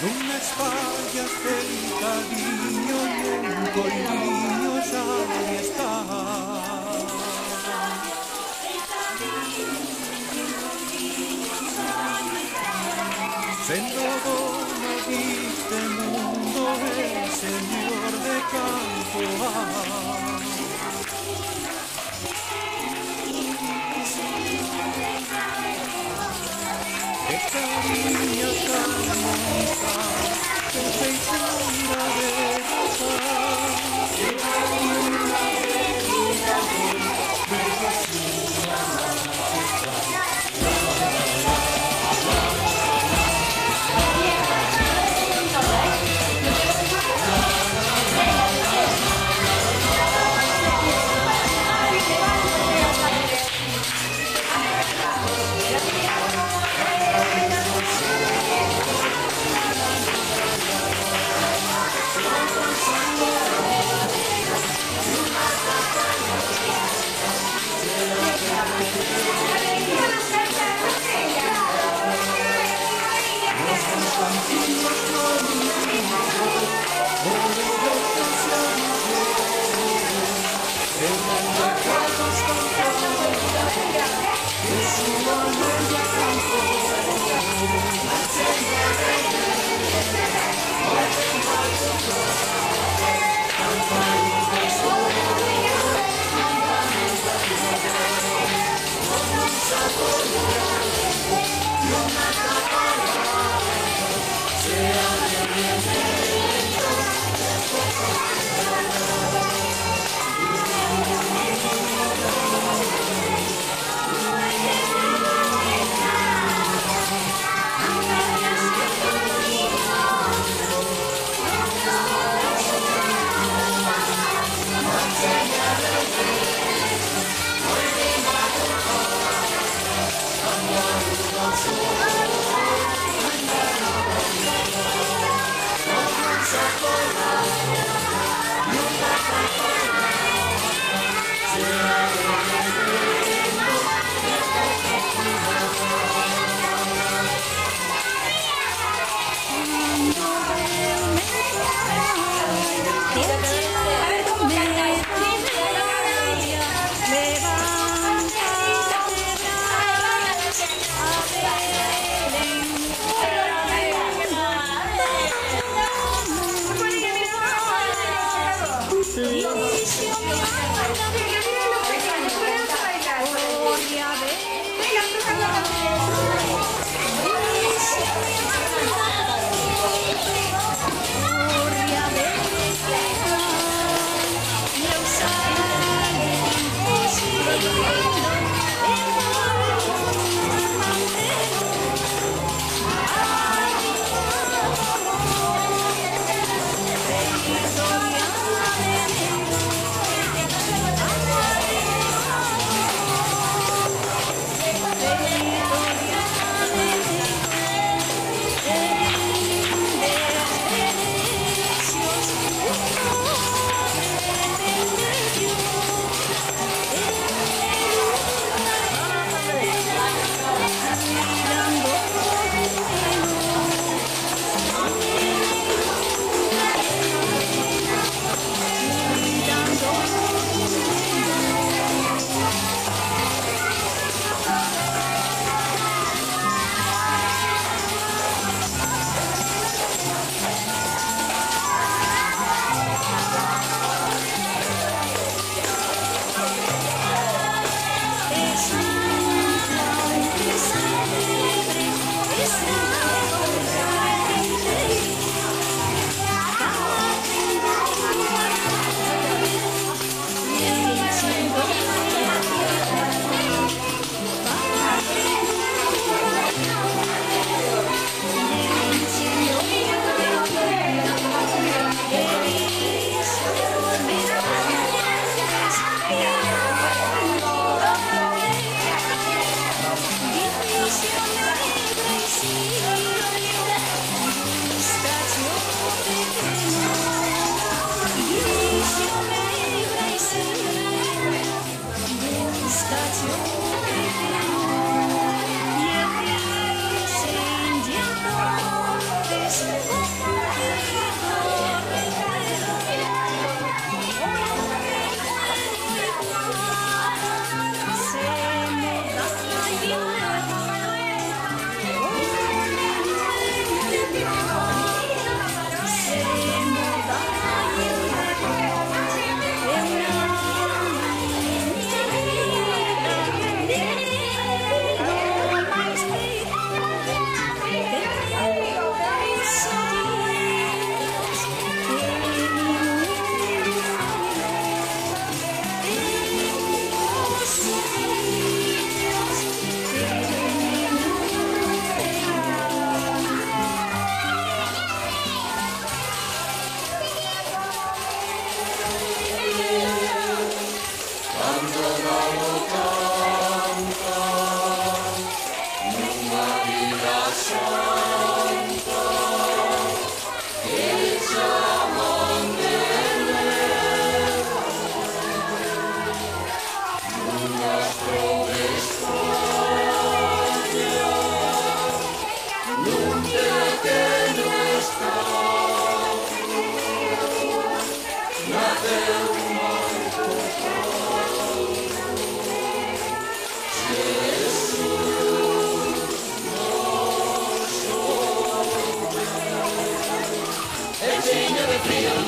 Unas fallas del cariño y un colmillo ya está. Se enrodó, no viste mundo, el señor de Campo. Qué cariño tan bonita, qué feitura de rosa, qué cariño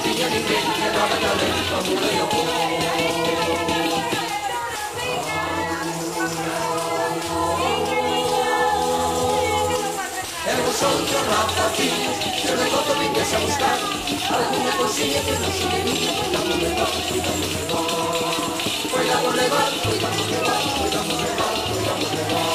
piña ni gente, daba talento, muro y ojo. Eu son yo rapacinho, eu regoto vingues a buscar alguna cosilla que non se quería, cuidamos levar, cuidamos levar. Cuidamos levar, cuidamos levar, cuidamos levar, cuidamos levar.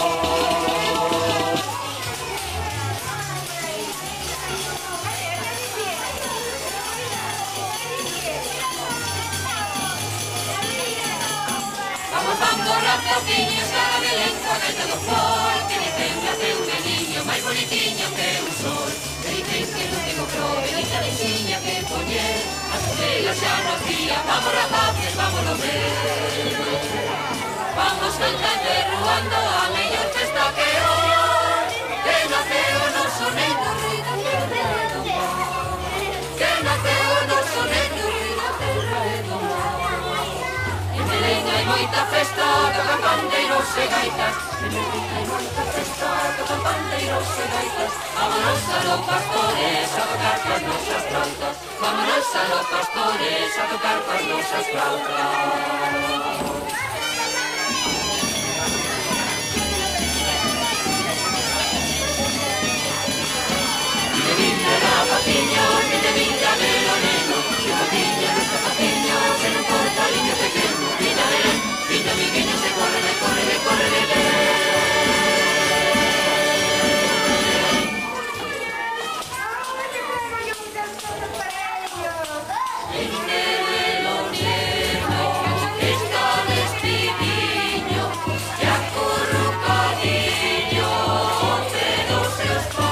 Vamos, vamos, rapacinhos, cada Belén coa gaita do fol, que dicen nace un neniño máis bonitiño que un sol. Que dicen que non tengo prove, ni cabeciña que poñer, as orellas xa nos día, vamos rapaces, vámonos ver. Vamos cantando e ruando a mellor festa que hoy, que naceu o noso neno rei da terra e do mar, que naceu o noso neno rei da terra e do mar. En Belén hai moita festa, tocan pandeiros e gaitas. En Belén hai moita festa, tocan pandeiros e gaitas. Vámonos a los pastores a tocar coas nosas flautas. Vámonos a los pastores a tocar coas nosas flautas. Vinde rapaciños, vinde a ver o neno, que botiña nos rapaciños, se non corta liño pequeno. Vinde a Belén, vinde amigueños, e corre, corre, corre, vinde velo neno, que está despidiño, e acurrucadiño, onte dos seus pais.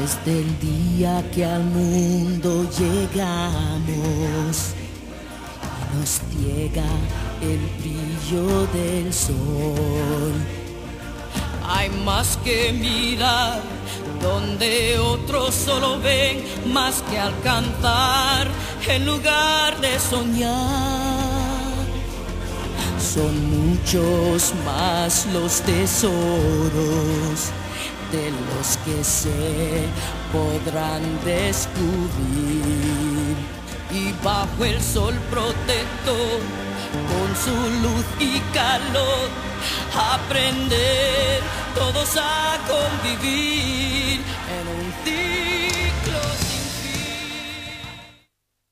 Desde el día que al mundo llegamos, nos ciega el brillo del sol. Hay más que mirar donde otros solo ven, más que alcanzar en lugar de soñar. Son muchos más los tesoros de los que se podrán descubrir, y bajo el sol protector, con su luz y calor, aprender todos a convivir en un